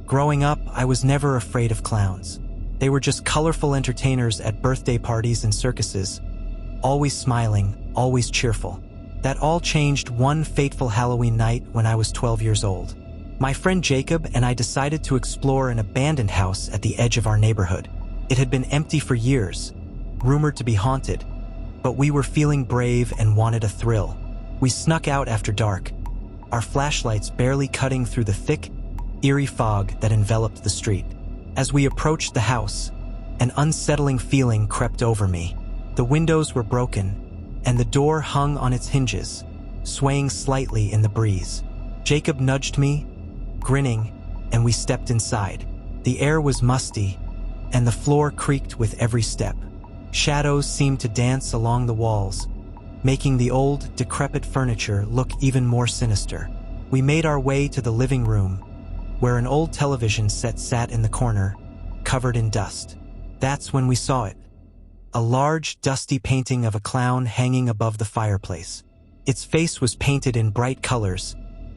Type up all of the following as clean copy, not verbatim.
Growing up, I was never afraid of clowns. They were just colorful entertainers at birthday parties and circuses, always smiling, always cheerful. That all changed one fateful Halloween night when I was 12 years old. My friend Jacob and I decided to explore an abandoned house at the edge of our neighborhood. It had been empty for years, rumored to be haunted, but we were feeling brave and wanted a thrill. We snuck out after dark, our flashlights barely cutting through the thick, eerie fog that enveloped the street. As we approached the house, an unsettling feeling crept over me. The windows were broken, and the door hung on its hinges, swaying slightly in the breeze. Jacob nudged me, grinning, and we stepped inside. The air was musty, and the floor creaked with every step. Shadows seemed to dance along the walls, making the old, decrepit furniture look even more sinister. We made our way to the living room, where an old television set sat in the corner, covered in dust. That's when we saw it. A large, dusty painting of a clown hanging above the fireplace. Its face was painted in bright colors,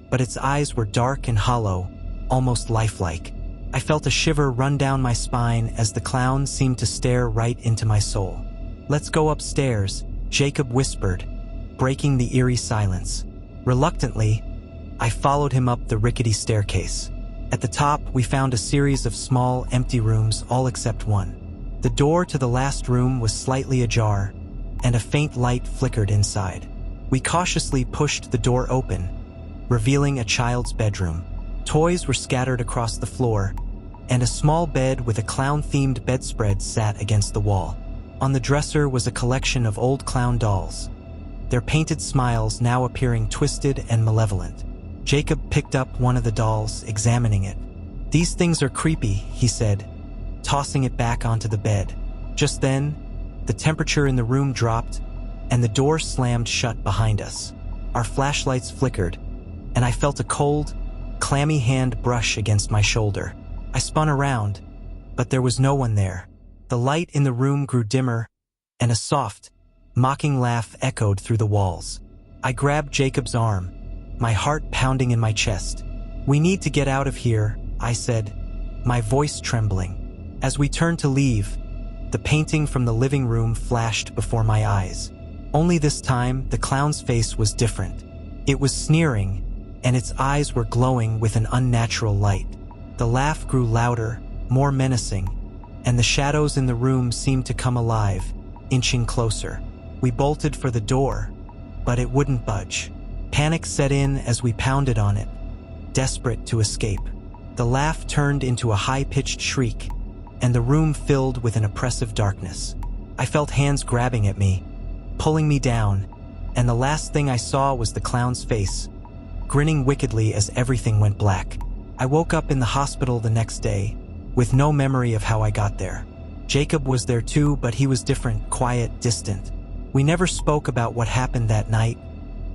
but its eyes were dark and hollow, almost lifelike. I felt a shiver run down my spine as the clown seemed to stare right into my soul. "Let's go upstairs," Jacob whispered, breaking the eerie silence. Reluctantly, I followed him up the rickety staircase. At the top, we found a series of small, empty rooms, all except one. The door to the last room was slightly ajar, and a faint light flickered inside. We cautiously pushed the door open, revealing a child's bedroom. Toys were scattered across the floor, and a small bed with a clown-themed bedspread sat against the wall. On the dresser was a collection of old clown dolls, their painted smiles now appearing twisted and malevolent. Jacob picked up one of the dolls, examining it. "These things are creepy," he said, tossing it back onto the bed. Just then, the temperature in the room dropped, and the door slammed shut behind us. Our flashlights flickered, and I felt a cold, clammy hand brush against my shoulder. I spun around, but there was no one there. The light in the room grew dimmer, and a soft, mocking laugh echoed through the walls. I grabbed Jacob's arm, my heart pounding in my chest. "We need to get out of here," I said, my voice trembling. As we turned to leave, the painting from the living room flashed before my eyes. Only this time, the clown's face was different. It was sneering, and its eyes were glowing with an unnatural light. The laugh grew louder, more menacing, and the shadows in the room seemed to come alive, inching closer. We bolted for the door, but it wouldn't budge. Panic set in as we pounded on it, desperate to escape. The laugh turned into a high-pitched shriek, and the room filled with an oppressive darkness. I felt hands grabbing at me, pulling me down, and the last thing I saw was the clown's face, grinning wickedly as everything went black. I woke up in the hospital the next day, with no memory of how I got there. Jacob was there too, but he was different, quiet, distant. We never spoke about what happened that night,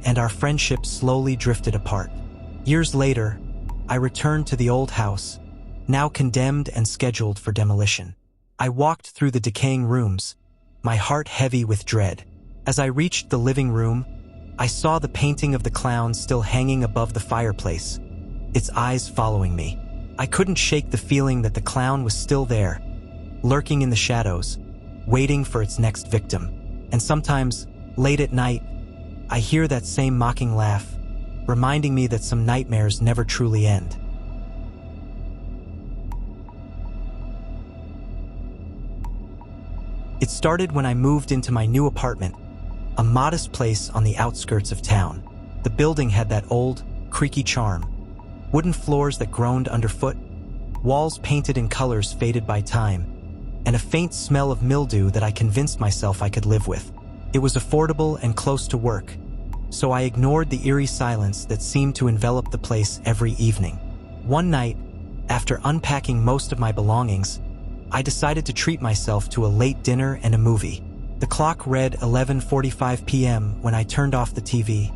and our friendship slowly drifted apart. Years later, I returned to the old house, now condemned and scheduled for demolition. I walked through the decaying rooms, my heart heavy with dread. As I reached the living room, I saw the painting of the clown still hanging above the fireplace, its eyes following me. I couldn't shake the feeling that the clown was still there, lurking in the shadows, waiting for its next victim. And sometimes, late at night, I hear that same mocking laugh, reminding me that some nightmares never truly end. It started when I moved into my new apartment, a modest place on the outskirts of town. The building had that old, creaky charm. Wooden floors that groaned underfoot, walls painted in colors faded by time, and a faint smell of mildew that I convinced myself I could live with. It was affordable and close to work, so I ignored the eerie silence that seemed to envelop the place every evening. One night, after unpacking most of my belongings, I decided to treat myself to a late dinner and a movie. The clock read 11:45 p.m. when I turned off the TV,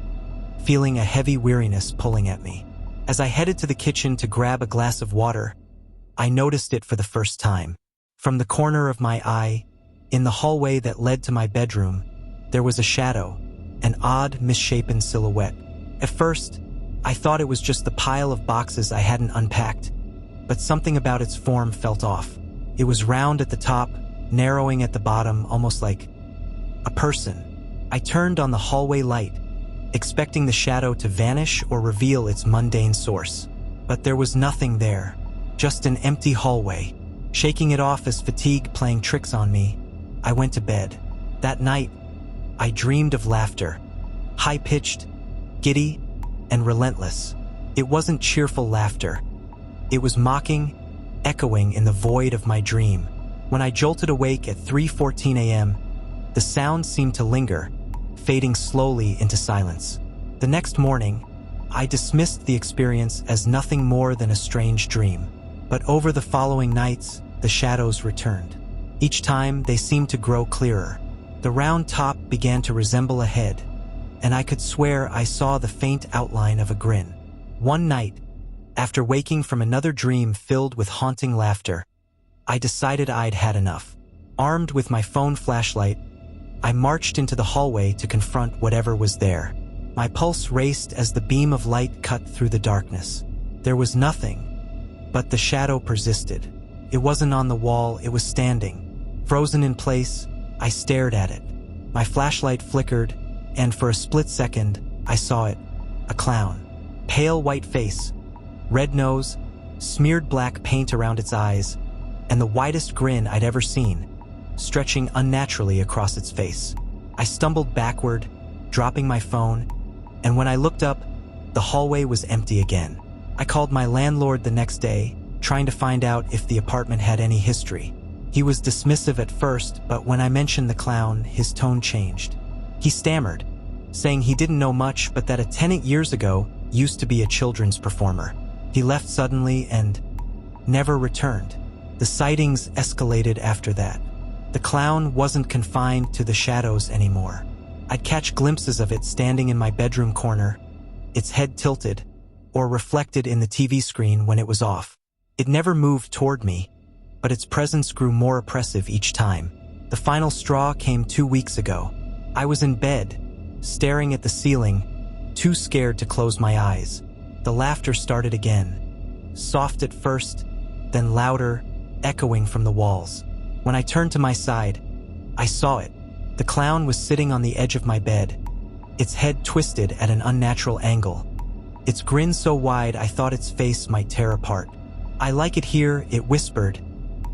feeling a heavy weariness pulling at me. As I headed to the kitchen to grab a glass of water, I noticed it for the first time. From the corner of my eye, in the hallway that led to my bedroom, there was a shadow, an odd, misshapen silhouette. At first, I thought it was just the pile of boxes I hadn't unpacked, but something about its form felt off. It was round at the top, narrowing at the bottom, almost like a person. I turned on the hallway light, expecting the shadow to vanish or reveal its mundane source. But there was nothing there, just an empty hallway. Shaking it off as fatigue playing tricks on me, I went to bed. That night, I dreamed of laughter, high-pitched, giddy, and relentless. It wasn't cheerful laughter. It was mocking, echoing in the void of my dream. When I jolted awake at 3:14 a.m., the sound seemed to linger, fading slowly into silence. The next morning, I dismissed the experience as nothing more than a strange dream. But over the following nights, the shadows returned. Each time, they seemed to grow clearer. The round top began to resemble a head, and I could swear I saw the faint outline of a grin. One night, after waking from another dream filled with haunting laughter, I decided I'd had enough. Armed with my phone flashlight, I marched into the hallway to confront whatever was there. My pulse raced as the beam of light cut through the darkness. There was nothing, but the shadow persisted. It wasn't on the wall, it was standing. Frozen in place, I stared at it. My flashlight flickered, and for a split second, I saw it. A clown. Pale white face, red nose, smeared black paint around its eyes, and the widest grin I'd ever seen, stretching unnaturally across its face. I stumbled backward, dropping my phone, and when I looked up, the hallway was empty again. I called my landlord the next day, trying to find out if the apartment had any history. He was dismissive at first, but when I mentioned the clown, his tone changed. He stammered, saying he didn't know much, but that a tenant years ago used to be a children's performer. He left suddenly and never returned. The sightings escalated after that. The clown wasn't confined to the shadows anymore. I'd catch glimpses of it standing in my bedroom corner, its head tilted, or reflected in the TV screen when it was off. It never moved toward me, but its presence grew more oppressive each time. The final straw came 2 weeks ago. I was in bed, staring at the ceiling, too scared to close my eyes. The laughter started again, soft at first, then louder, echoing from the walls. When I turned to my side, I saw it. The clown was sitting on the edge of my bed, its head twisted at an unnatural angle. Its grin so wide I thought its face might tear apart. "I like it here," it whispered,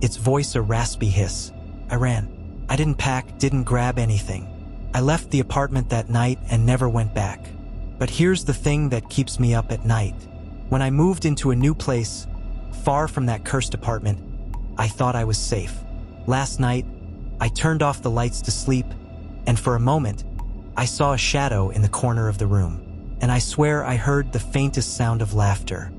its voice a raspy hiss. I ran. I didn't pack, didn't grab anything. I left the apartment that night and never went back. But here's the thing that keeps me up at night. When I moved into a new place, far from that cursed apartment, I thought I was safe. Last night, I turned off the lights to sleep, and for a moment, I saw a shadow in the corner of the room. And I swear I heard the faintest sound of laughter.